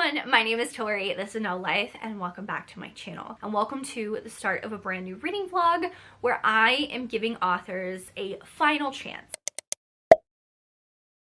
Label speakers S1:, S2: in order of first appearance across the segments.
S1: everyone, my name is Tori, this is No Life, and welcome back to my channel. And welcome to the start of a brand new reading vlog where I am giving authors a final chance.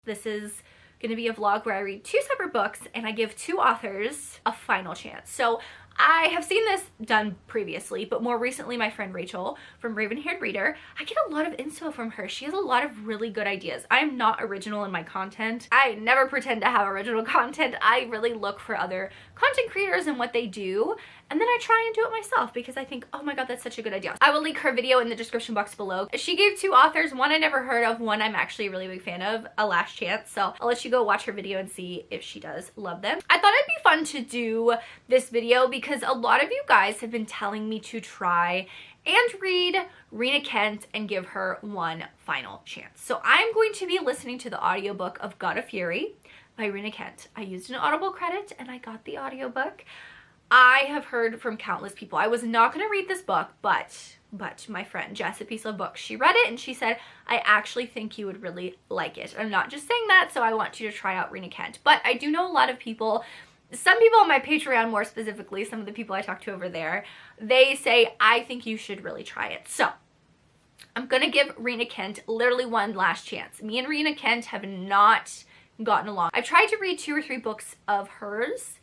S1: This is going to be a vlog where I read two separate books and I give two authors a final chance. So I have seen this done previously, but more recently my friend Rachel from Raven-Haired Reader, I get a lot of inspo from her. She has a lot of really good ideas. I am not original in my content. I never pretend to have original content. I really look for other content creators and what they do, and then I try and do it myself because I think, oh my god, that's such a good idea. I will link her video in the description box below. She gave two authors, one I never heard of, one I'm actually a really big fan of, a last chance. So I'll let you go watch her video and see if she does love them. I thought it'd be fun to do this video because a lot of you guys have been telling me to try and read Rena Kent and give her one final chance. So I'm going to be listening to the audiobook of God of Fury by Rena Kent. I used an Audible credit and I got the audiobook. I have heard from countless people. I was not going to read this book, but my friend Jess at Peace Love Books, she read it and she said, I actually think you would really like it. I'm not just saying that, so I want you to try out Rena Kent. But I do know a lot of people, some people on my Patreon more specifically, some of the people I talk to over there, they say, I think you should really try it. So I'm going to give Rena Kent literally one last chance. Me and Rena Kent have not gotten along. I've tried to read 2 or 3 books of hers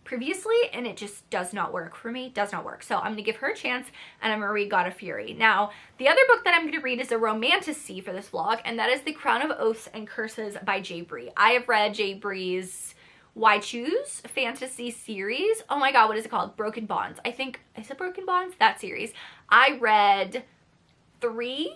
S1: previously and it just does not work for me. Does not work. So I'm gonna give her a chance and I'm gonna read God of Fury. Now the other book that I'm gonna read is a romantasy for this vlog, and that is The Crown of Oaths and Curses by J. Bree. I have read J. Bree's Why Choose fantasy series. Oh my god, what is it called? Broken Bonds. I think, is it Broken Bonds? That series. I read three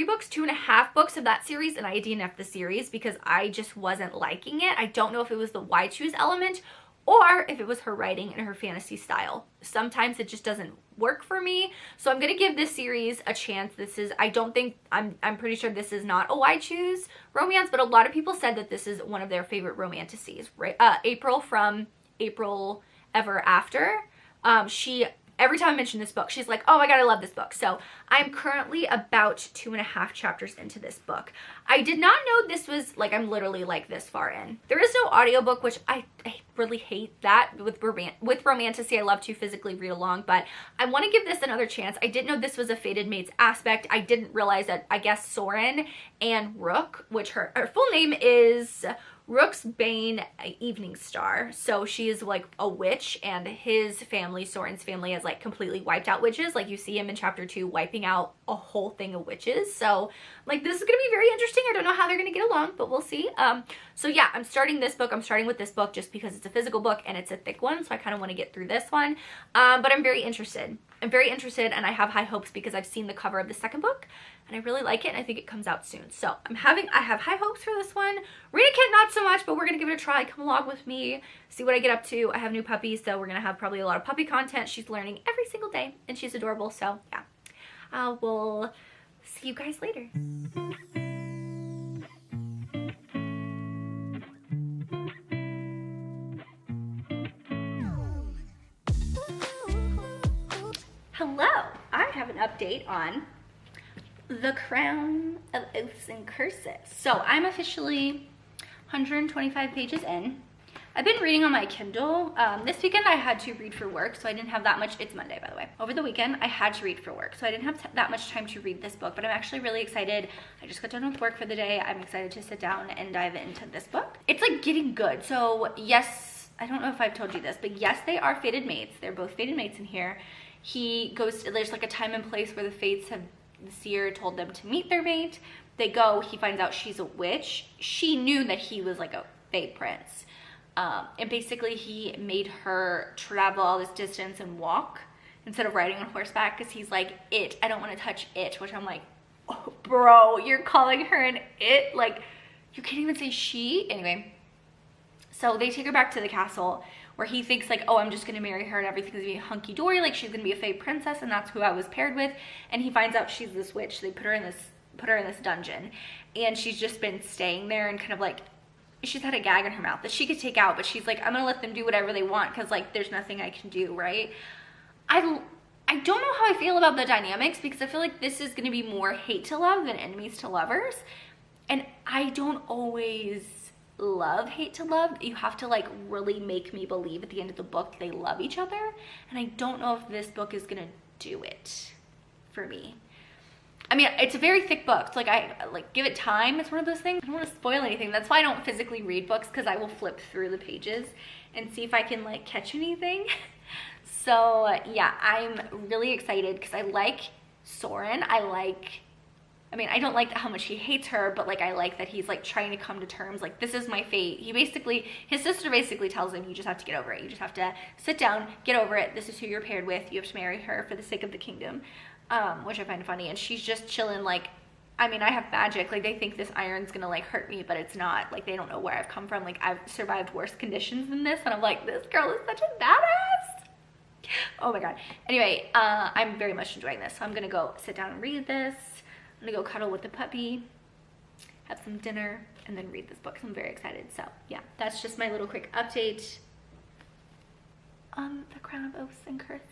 S1: books, 2.5 books of that series, and I DNF'd the series because I just wasn't liking it. I don't know if it was the Why Choose element or if it was her writing and her fantasy style. Sometimes it just doesn't work for me. So I'm gonna give this series a chance. This is, I don't think, I'm pretty sure this is not a Why Choose romance, but a lot of people said that this is one of their favorite romantasies, right? April from April Ever After, every time I mention this book, she's like, oh my god, I love this book. So I'm currently about 2.5 chapters into this book. I did not know this was, like, I'm literally like this far in. There is no audiobook, which I really hate that with romantasy. I love to physically read along, but I want to give this another chance. I didn't know this was a fated mates aspect. I didn't realize that, I guess, Soren and Rook, which her full name is Rook's Bane Evening Star. So she is like a witch, and his family, Soren's family, has like completely wiped out witches. Like you see him in chapter 2 wiping out a whole thing of witches. So like this is gonna be very interesting. I don't know how they're gonna get along, but we'll see. So yeah, I'm starting this book. I'm starting with this book just because it's a physical book and it's a thick one, so I kind of want to get through this one. But I'm very interested. I'm very interested, and I have high hopes because I've seen the cover of the second book and I really like it, and I think it comes out soon. So I have high hopes for this one. Rena Kent, not so much, but we're gonna give it a try. Come along with me, see what I get up to. I have new puppies, so we're gonna have probably a lot of puppy content. She's learning every single day and she's adorable. So yeah, we'll see you guys later. Hello, I have an update on The Crown of Oaths and Curses. So I'm officially 125 pages in. I've been reading on my Kindle. This weekend I had to read for work, so I didn't have that much. It's Monday, by the way. Over the weekend I had to read for work, so I didn't have that much time to read this book, but I'm actually really excited. I just got done with work for the day. I'm excited to sit down and dive into this book. It's like getting good. So yes, I don't know if I've told you this, but yes, they are fated mates. They're both fated mates in here. He goes to, there's like a time and place where the fates have, the seer told them to meet their mate. They go, he finds out she's a witch. She knew that he was like a fae prince. And basically he made her travel all this distance and walk instead of riding on horseback because he's like, it, I don't want to touch it, which I'm like, oh, bro, you're calling her an it? Like, you can't even say she? Anyway, so they take her back to the castle where he thinks like, oh, I'm just gonna marry her and everything's gonna be hunky-dory, like she's gonna be a fae princess and that's who I was paired with. And he finds out she's this witch. They put her in this dungeon, and she's just been staying there and kind of like, she's had a gag in her mouth that she could take out, but she's like, I'm gonna let them do whatever they want because like there's nothing I can do, right? I don't know how I feel about the dynamics because I feel like this is gonna be more hate to love than enemies to lovers, and I don't always love hate to love. You have to like really make me believe at the end of the book they love each other, and I don't know if this book is gonna do it for me. I mean, it's a very thick book, so like I like give it time. It's one of those things, I don't want to spoil anything. That's why I don't physically read books, because I will flip through the pages and see if I can like catch anything. So yeah, I'm really excited because I like Soren. I mean, I don't like how much he hates her, but like I like that he's like trying to come to terms, like this is my fate. His sister basically tells him, you just have to get over it. You just have to sit down, get over it. This is who you're paired with. You have to marry her for the sake of the kingdom, which I find funny. And she's just chilling like, I mean, I have magic. Like they think this iron's gonna like hurt me, but it's not. Like they don't know where I've come from. Like I've survived worse conditions than this. And I'm like, this girl is such a badass. Oh my God. Anyway, I'm very much enjoying this. So I'm gonna go sit down and read this. I'm gonna go cuddle with the puppy, have some dinner, and then read this book. So I'm very excited. So yeah, that's just my little quick update on The Crown of Oaths and Curses.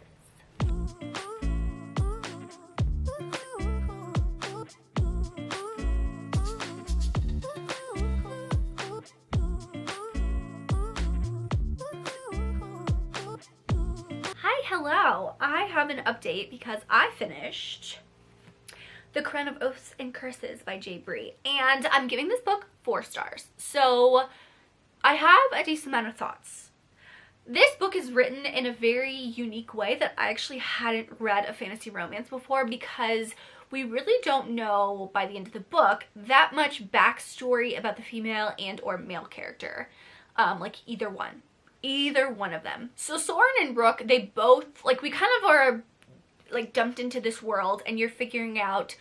S1: Hello, I have an update because I finished The Crown of Oaths and Curses by J. Bree, and I'm giving this book 4 stars. So I have a decent amount of thoughts. This book is written in a very unique way that I actually hadn't read a fantasy romance before, because we really don't know by the end of the book that much backstory about the female and or male character, like either one of them. So Soren and Rook, they both, like, we kind of are like dumped into this world, and you're figuring out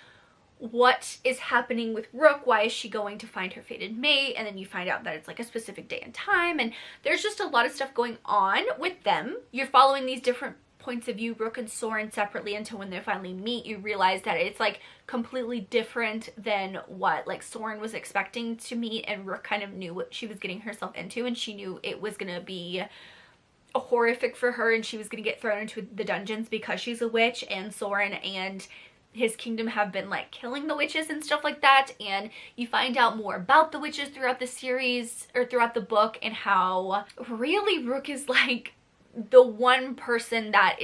S1: what is happening with Rook. Why is she going to find her fated mate? And then you find out that it's like a specific day and time, and there's just a lot of stuff going on with them. You're following these different points of view, Rook and Soren separately, until when they finally meet, you realize that it's like completely different than what like Soren was expecting to meet, and Rook kind of knew what she was getting herself into, and she knew it was gonna be horrific for her, and she was gonna get thrown into the dungeons because she's a witch, and Soren and his kingdom have been like killing the witches and stuff like that. And you find out more about the witches throughout the series, or throughout the book, and how really Rook is like the one person that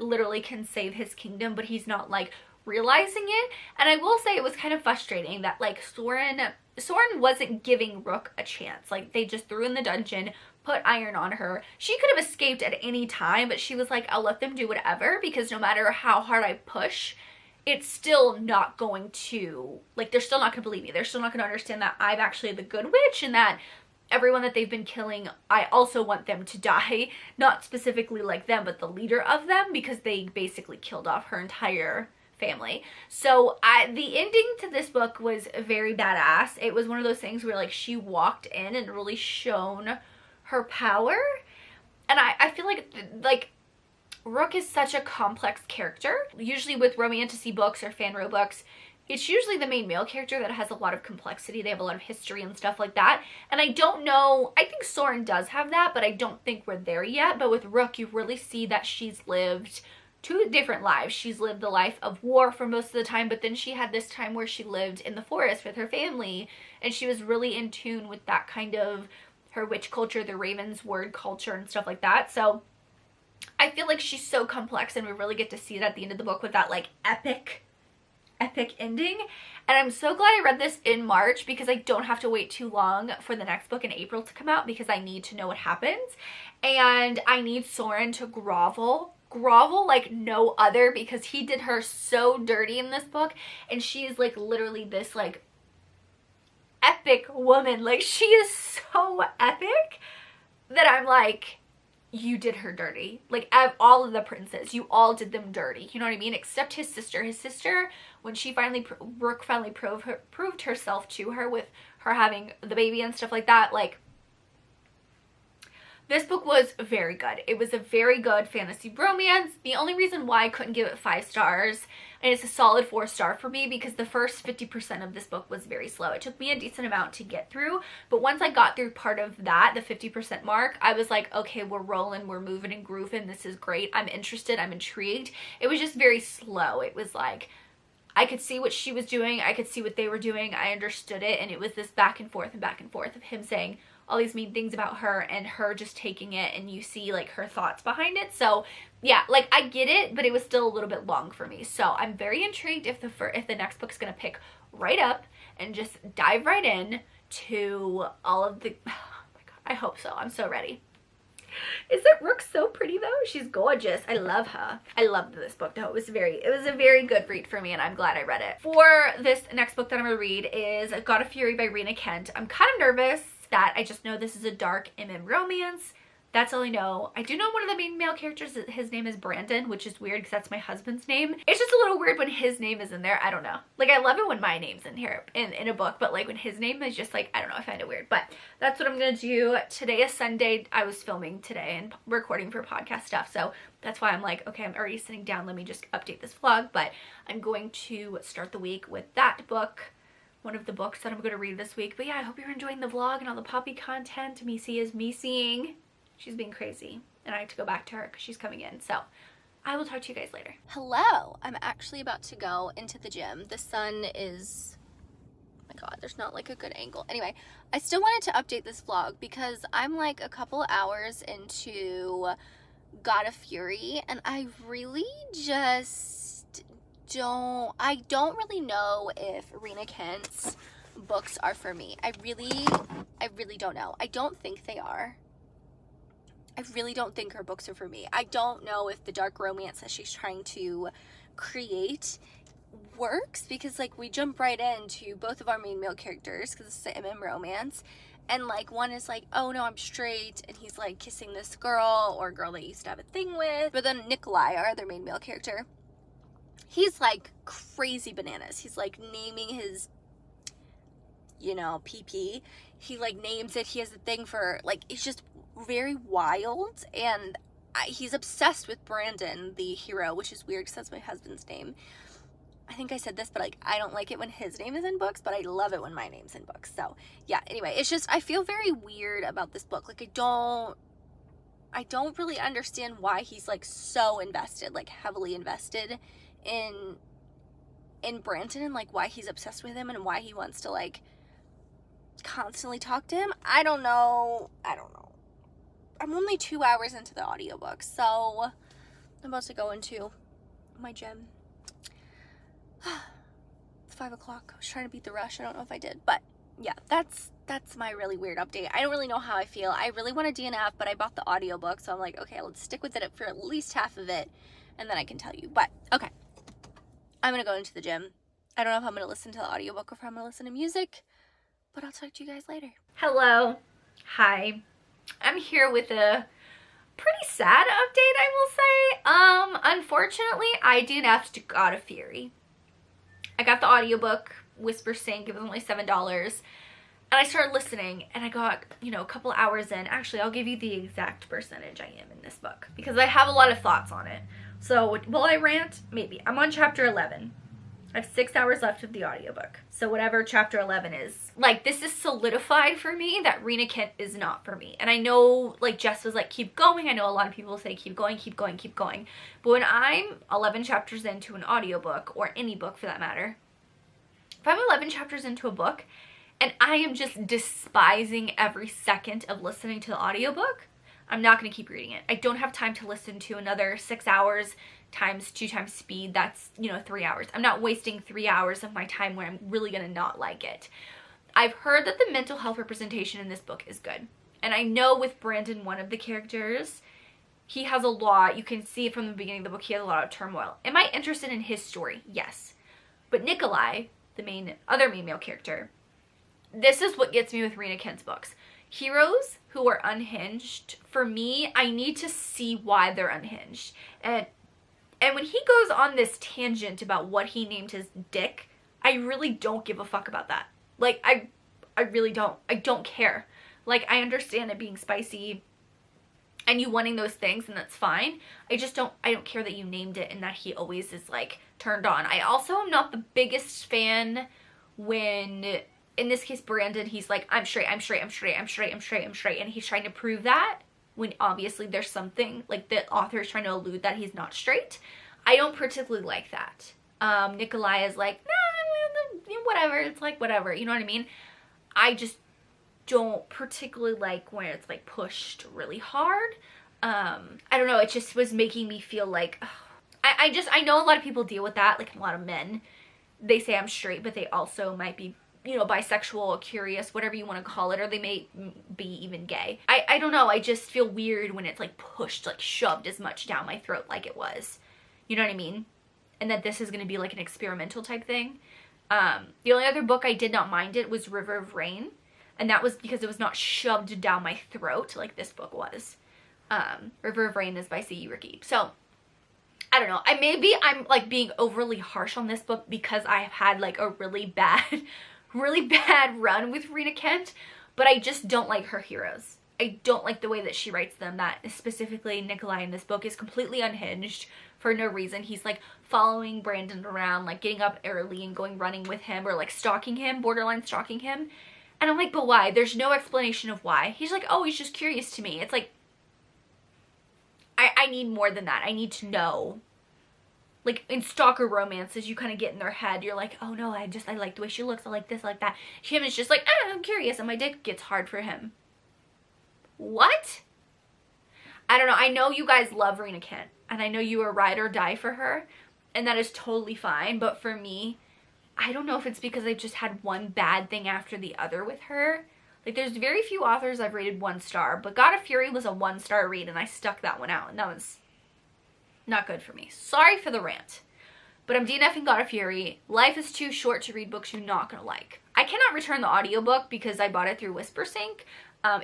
S1: literally can save his kingdom, but he's not like realizing it. And I will say it was kind of frustrating that like Soren wasn't giving Rook a chance. Like they just threw in the dungeon, put iron on her. She could have escaped at any time, but she was like, I'll let them do whatever, because no matter how hard I push, it's still not going to, like, they're still not going to believe me. They're still not going to understand that I'm actually the good witch, and that everyone that they've been killing, I also want them to die. Not specifically like them, but the leader of them, because they basically killed off her entire family. So the ending to this book was very badass. It was one of those things where like she walked in and really shown her power. And I feel like Rook is such a complex character. Usually with romantasy books or fanro books, it's usually the main male character that has a lot of complexity. They have a lot of history and stuff like that. And I don't know, I think Soren does have that, but I don't think we're there yet. But with Rook, you really see that she's lived 2 different lives. She's lived the life of war for most of the time, but then she had this time where she lived in the forest with her family, and she was really in tune with that kind of her witch culture, the Raven's word culture and stuff like that. So I feel like she's so complex, and we really get to see it at the end of the book with that like epic ending. And I'm so glad I read this in March, because I don't have to wait too long for the next book in April to come out, because I need to know what happens. And I need Soren to grovel like no other, because he did her so dirty in this book, and she is like literally this like epic woman. Like she is so epic that I'm like, you did her dirty. Like all of the princes, you all did them dirty, you know what I mean? Except his sister. His sister, when she Rook finally proved herself to her with her having the baby and stuff like that, like this book was very good. It was a very good fantasy romance. The only reason why I couldn't give it 5 stars, and it's a solid 4-star for me, because the first 50% of this book was very slow. It took me a decent amount to get through, but once I got through part of that, the 50% mark, I was like, okay, we're rolling, we're moving and grooving, this is great, I'm interested, I'm intrigued. It was just very slow. It was like, I could see what she was doing. I could see what they were doing. I understood it. And it was this back and forth of him saying all these mean things about her and her just taking it, and you see like her thoughts behind it. So yeah, like I get it, but it was still a little bit long for me. So I'm very intrigued if the next book's gonna pick right up and just dive right in to all of the, oh my God, I hope so. I'm so ready. Isn't Rook so pretty though? She's gorgeous. I love her. I loved this book though. It was a very good read for me, and I'm glad I read it. For this next book that I'm gonna read is God of Fury by Rena Kent. I'm kind of nervous that I just know this is a dark romance. That's all I know. I do know one of the main male characters, his name is Brandon, which is weird because that's my husband's name. It's just a little weird when his name is in there. I don't know. Like, I love it when my name's in here in a book, but like when his name is just like, I don't know, I find it weird. But that's what I'm gonna do. Today is Sunday. I was filming today and recording for podcast stuff, so that's why I'm like, okay, I'm already sitting down. Let me just update this vlog. But I'm going to start the week with that book. One of the books that I'm going to read this week. But yeah, I hope you're enjoying the vlog and all the Poppy content. Missy is me seeing. She's being crazy. And I have to go back to her because she's coming in. So I will talk to you guys later.
S2: Hello. I'm actually about to go into the gym. The sun is, oh my God, there's not like a good angle. Anyway, I still wanted to update this vlog because I'm like a couple hours into God of Fury, and I really just I don't really know if Rena Kent's books are for me. I really don't know. I don't think they are. I really don't think her books are for me. I don't know if the dark romance that she's trying to create works, because like we jump right into both of our main male characters because it's an romance, and like one is like, oh no, I'm straight, and he's like kissing this girl or girl that he used to have a thing with. But then Nikolai, our other main male character, he's like crazy bananas. He's like naming his, you know, PP. He like names it. He has a thing for like, it's just very wild. And he's obsessed with Brandon, the hero, which is weird because that's my husband's name. I think I said this, but like I don't like it when his name is in books, but I love it when my name's in books. So yeah, anyway, it's just, I feel very weird about this book. Like I don't really understand why he's like so invested, like heavily invested in Brandon, and like why he's obsessed with him and why he wants to like constantly talk to him. I don't know. I'm only 2 hours into the audiobook, so I'm about to go into my gym. It's 5 o'clock. I was trying to beat the rush. I don't know if I did, but yeah, that's my really weird update. I don't really know how I feel. I really want a DNF, but I bought the audiobook, so I'm like, okay, let's stick with it for at least half of it, and then I can tell you. But okay, I'm gonna go into the gym. I don't know if I'm gonna listen to the audiobook or if I'm gonna listen to music, but I'll talk to you guys later.
S1: Hello. Hi. I'm here with a pretty sad update, I will say. Unfortunately, I DNF'd God of Fury. I got the audiobook, Whisper Sync. It was only $7. And I started listening, and I got, you know, a couple hours in. Actually, I'll give you the exact percentage I am in this book because I have a lot of thoughts on it. So, will I rant? Maybe. I'm on chapter 11. I have 6 hours left of the audiobook. So whatever chapter 11 is. Like, this is solidified for me that Rena Kent is not for me. And I know, like, Jess was like, keep going. I know a lot of people say keep going, keep going, keep going. But when I'm 11 chapters into an audiobook, or any book for that matter, if I'm 11 chapters into a book and I am just despising every second of listening to the audiobook, I'm not going to keep reading it. I don't have time to listen to another 6 hours times 2 times speed. That's, you know, 3 hours. I'm not wasting 3 hours of my time where I'm really going to not like it. I've heard that the mental health representation in this book is good. And I know with Brandon, one of the characters, he has a lot, you can see from the beginning of the book, he has a lot of turmoil. Am I interested in his story? Yes. But Nikolai, the other main male character, this is what gets me with Rena Kent's books. Heroes who are unhinged, for me, I need to see why they're unhinged. And when he goes on this tangent about what he named his dick, I really don't give a fuck about that. Like, I really don't. I don't care. Like, I understand it being spicy and you wanting those things, and that's fine. I don't care that you named it and that he always is, like, turned on. I also am not the biggest fan when, in this case, Brandon, he's like, I'm straight, I'm straight, I'm straight, I'm straight, I'm straight, I'm straight, and he's trying to prove that when obviously there's something, like, the author is trying to allude that he's not straight. I don't particularly like that. Nikolai is like, nah, whatever, it's like whatever, you know what I mean? I just don't particularly like when it's like pushed really hard. I don't know, it just was making me feel like, ugh. I know a lot of people deal with that, like a lot of men. They say I'm straight, but they also might be, you know, bisexual or curious, whatever you want to call it, or they may be even gay. I don't know, I just feel weird when it's like pushed, like shoved as much down my throat like it was. You know what I mean? And that this is going to be like an experimental type thing. The only other book I did not mind it was River of Rain. And that was because it was not shoved down my throat like this book was. River of Rain is by C.E. Ricky. So, I don't know. Maybe I'm like being overly harsh on this book because I have had like a really bad run with Rita Kent. But I just don't like her heroes. I don't like the way that she writes them. That specifically Nikolai in this book is completely unhinged for no reason. He's like following Brandon around, like getting up early and going running with him, or like stalking him, borderline stalking him. And I'm like, but why? There's no explanation of why. He's like, oh, he's just curious to me. It's like, I need more than that. I need to know. Like in stalker romances, you kind of get in their head. You're like, oh no, I like the way she looks. I like this, I like that. Him is just like, I'm curious, and my dick gets hard for him. What? I don't know. I know you guys love Rita Kent, and I know you are ride or die for her, and that is totally fine. But for me, I don't know if it's because I've just had one bad thing after the other with her. Like, there's very few authors I've rated 1 star, but God of Fury was a 1-star read, and I stuck that one out, and that was not good for me. Sorry for the rant, but I'm DNFing God of Fury. Life is too short to read books you're not gonna like. I cannot return the audiobook because I bought it through WhisperSync.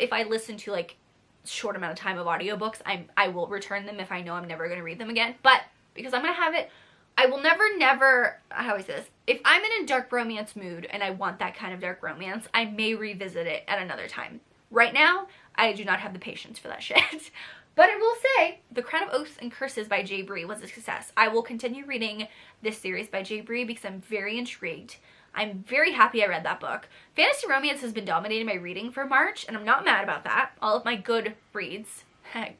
S1: If I listen to like short amount of time of audiobooks, I will return them if I know I'm never gonna read them again. But because I'm gonna have it, I will never, how is this? If I'm in a dark romance mood and I want that kind of dark romance, I may revisit it at another time. Right now, I do not have the patience for that shit. But I will say, The Crown of Oaths and Curses by Jay Bree was a success. I will continue reading this series by Jay Bree because I'm very intrigued. I'm very happy I read that book. Fantasy romance has been dominating my reading for March, and I'm not mad about that. All of my good reads,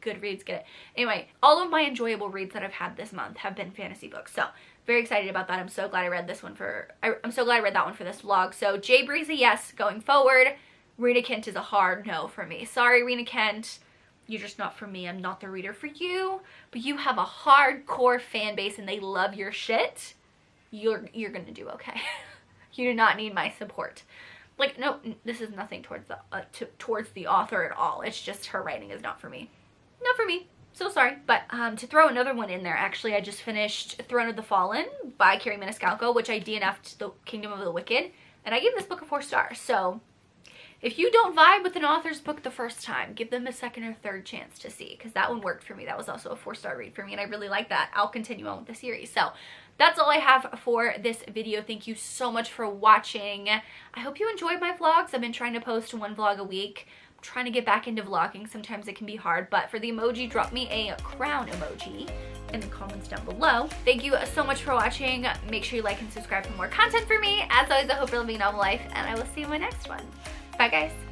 S1: good reads, get it. Anyway, all of my enjoyable reads that I've had this month have been fantasy books. So, very excited about that. I'm so glad I read this one I'm so glad I read that one for this vlog. So, Jay Bree's a yes going forward. Rita Kent is a hard no for me. Sorry, Rita Kent. You're just not for me. I'm not the reader for you. But you have a hardcore fan base and they love your shit. You're gonna do okay. You do not need my support. Like, no, this is nothing towards the author at all. It's just her writing is not for me. Not for me. So sorry. But to throw another one in there, actually, I just finished Throne of the Fallen by Carrie Maniscalco, which I DNF'd The Kingdom of the Wicked. And I gave this book a 4 stars. So if you don't vibe with an author's book the first time, give them a second or third chance to see, because that one worked for me. That was also a 4-star read for me, and I really like that. I'll continue on with the series. So that's all I have for this video. Thank you so much for watching. I hope you enjoyed my vlogs. I've been trying to post 1 vlog a week. I'm trying to get back into vlogging. Sometimes it can be hard, but for the emoji, drop me a crown emoji in the comments down below. Thank you so much for watching. Make sure you like and subscribe for more content for me. As always, I hope you're living a novel life, and I will see you in my next one. Bye, guys.